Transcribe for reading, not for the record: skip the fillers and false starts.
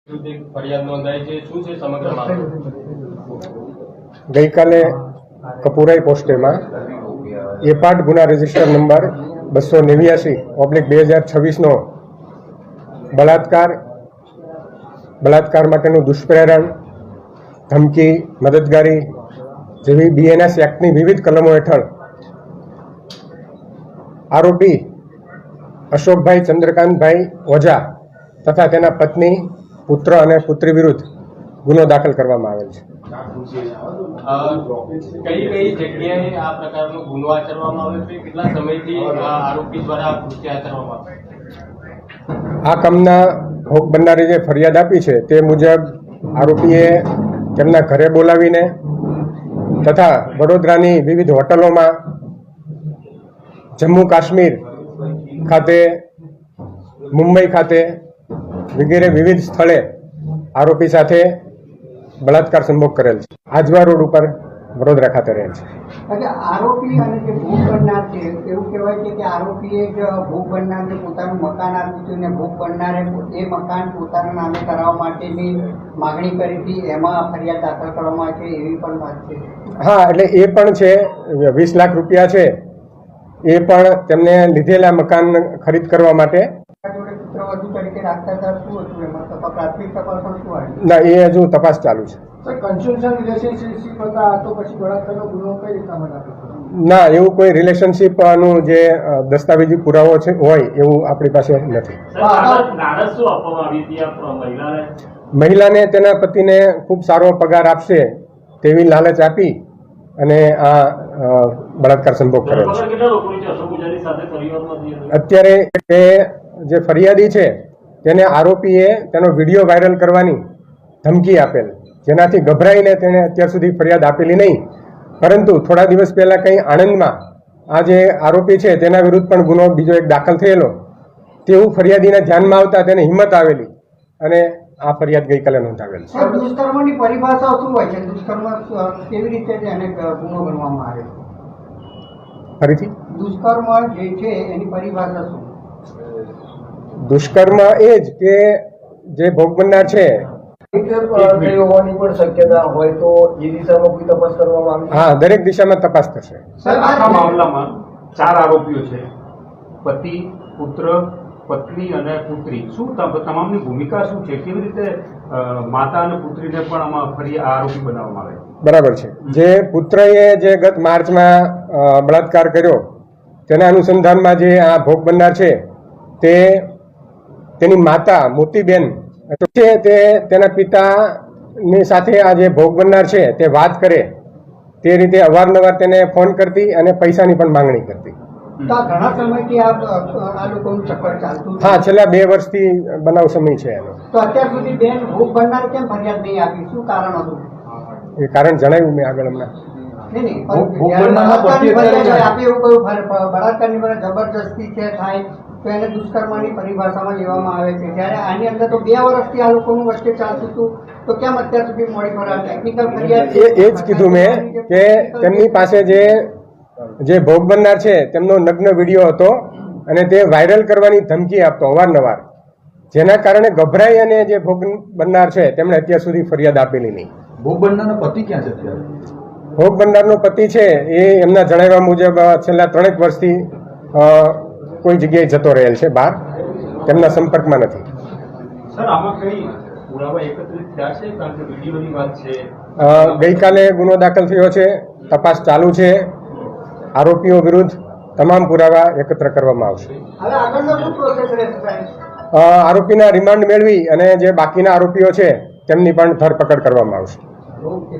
ફરિયાદ નોંધાઈ છે, શું છે સમગ્ર મામલો? ગઈકાલે કપુરાઈ પોસ્ટેમાં એપાર્ટ ગુના રજિસ્ટર નંબર 289/2026 બળાત્કાર માટેનું દુષ્પ્રેરણ, ધમકી, મદદગારી જેવી BNS એક્ટની વિવિધ કલમો હેઠળ આરોપી અશોકભાઈ ચંદ્રકાંતભાઈ ઓઝા તથા તેના પત્ની, પુત્ર અને પુત્રી વિરુદ્ધ ગુનો દાખલ કરવામાં આવેલ છે. કઈ કઈ જગ્યાએ આ પ્રકારનો ગુનો આચરવામાં આવે છે? કેટલા સમયથી આરોપી દ્વારા કૃત્ય આચરવામાં આવે છે? આ કામના ભોગ બનનારે જે ફરિયાદ આપી છે તે મુજબ આરોપીએ તેમના ઘરે બોલાવીને તથા વડોદરાની વિવિધ હોટલોમાં, જમ્મુ કાશ્મીર ખાતે, મુંબઈ ખાતે વગેરે વિવિધ સ્થળે આરોપી સાથે બળાત્કાર સંભોગ કરેલ છે. આજવા રોડ ઉપર વડોદરા ખાતે રહે છે. આરોપી અને જે ભોગ બનનાર છે એવું કહેવાય છે કે આરોપીએ જ ભોગ બનનારને પોતાનું મકાન આપ્યું હતું અને ભોગ બનનારે એ મકાન પોતાના નામે કરાવવા માટેની માગણી કરી હતી, એમાં ફરિયાદ દાખલ કરવામાં આવે છે એવી પણ વાત છે. હા, એટલે એ પણ છે. 20 લાખ રૂપિયા છે એ પણ તેમને લીધેલા મકાન ખરીદ કરવા માટે. પુત્રવધુ તરીકે રાખતા હતા, શું હતું એમાં પ્રાથમિક તપાસ પણ શું આવી? ના, એ હજુ તપાસ ચાલુ છે. કન્સ્યુશન રિલેશનશીપ હતા તો પછી બળાત્કારનો ગુનો કઈ રીતના બનાવ્યો? ના, એવું કોઈ રિલેશનશીપનું જે દસ્તાવેજી પુરાવો છે હોય એવું આપણી પાસે નથી. મહિલાને તેના પતિને ખૂબ સારો પગાર આપશે તેવી લાલચ આપી અને આ બળાત્કાર સંભોગ કરેલ છે. અત્યારે તે જે ફરિયાદી છે તેને આરોપીએ તેનો વિડીયો વાયરલ કરવાની ધમકી આપેલ, જેનાથી ગભરાઈને તેણે અત્યાર સુધી ફરિયાદ આપેલી નહીં. પરંતુ થોડા દિવસ પહેલા કંઈ આણંદમાં આ જે આરોપી છે તેના વિરુદ્ધ પણ ગુનો બીજો એક દાખલ થયેલો, તેવું ફરિયાદીના ધ્યાનમાં આવતા તેને હિંમત આવેલી અને આ ફરિયાદ ગઈકાલે નોંધાવેલ છે. દુષ્કર્મની પરિભાષા શું હોય છે? દુષ્કર્મ કેવી રીતે એને ગુનો ગણવામાં આવે છે? ફરીથી? દુષ્કર્મ જે છે એની પરિભાષા શું? દુષ્કર્મ એ જ કે જે ભોગ બનનાર છે. હા, દરેક દિશામાં તપાસ થશે. આ મામલામાં 4 આરોપીઓ છે: પતિ, પુત્ર, પત્ની અને પુત્રી. શું તમામની ભૂમિકા શું છે? કેવી રીતે માતા અને પુત્રીને પણ આમાં ફરી આરોપી બનાવવામાં આવે? બરાબર છે. જે પુત્રએ જે ગત માર્ચમાં બળાત્કાર કર્યો તેના અનુસંધાનમાં જે આ ભોગ બનનાર છે તે તેની માતા મોતીબેન છે, તે તેના પિતાની સાથે આ જે ભોગ બનનાર છે તે વાત કરે તે રીતે અવારનવાર તેને ફોન કરતી અને પૈસાની પણ માંગણી કરતી. ઘણા સમયથી આ લોકોનું ચક્કર ચાલતું? હા, છેલ્લા 2 વર્ષથી બનાવ સમય છે એનો. તો અત્યાર સુધી બેન ભોગ બનનાર કેમ ફરિયાદ નહીં આપી? શું કારણ હતું? એ કારણ જણાવ્યું મેં આગળ હમણાં. બળાત્કારની જબરજસ્તી છે થાય તો એને દુષ્કર્મની પરિભાષામાં લેવામાં આવે છે. ત્યારે આની અંદર તો 2 વર્ષથી આ લોકોનું વચ્ચે ચાલતું હતું, તો કેમ અત્યાર સુધી મોડી ફરિયાદ? ટેકનિકલ ફરિયાદ એ જ કીધું મેં કે તેમની પાસે જે ભોગ બનનાર છે તેમનો નગ્ન વિડીયો હતો અને તે વાયરલ કરવાની ધમકી આપતો અવારનવાર, જેના કારણે ગભરાઈ અને જે ભોગ બનનાર છે તેમણે અત્યાર સુધી ફરિયાદ આપેલી નહીં. ભોગ બનનારનો પતિ ક્યાં છે અત્યારે? ભોગ બનનારનો પતિ છે એ એમના જણાવ્યા મુજબ છેલ્લા 3 વર્ષથી કોઈ જગ્યાએ જતો રહેલ છે બહાર, તેમના સંપર્કમાં નથી. સર, આમાં કઈ પુરાવા એકત્રિત થયા છે? કારણ કે વિડીયોની વાત છે. ગઈકાલે ગુનો દાખલ થયો છે, તપાસ ચાલુ છે. આરોપીઓ વિરુદ્ધ તમામ પુરાવા એકત્ર કરવામાં આવશે. હવે આગળનો શું પ્રોસેસ રહેશે? આરોપીના રિમાન્ડ મેળવી અને જે બાકીના આરોપીઓ છે તેમની પણ ધરપકડ કરવામાં આવશે. ઓકે.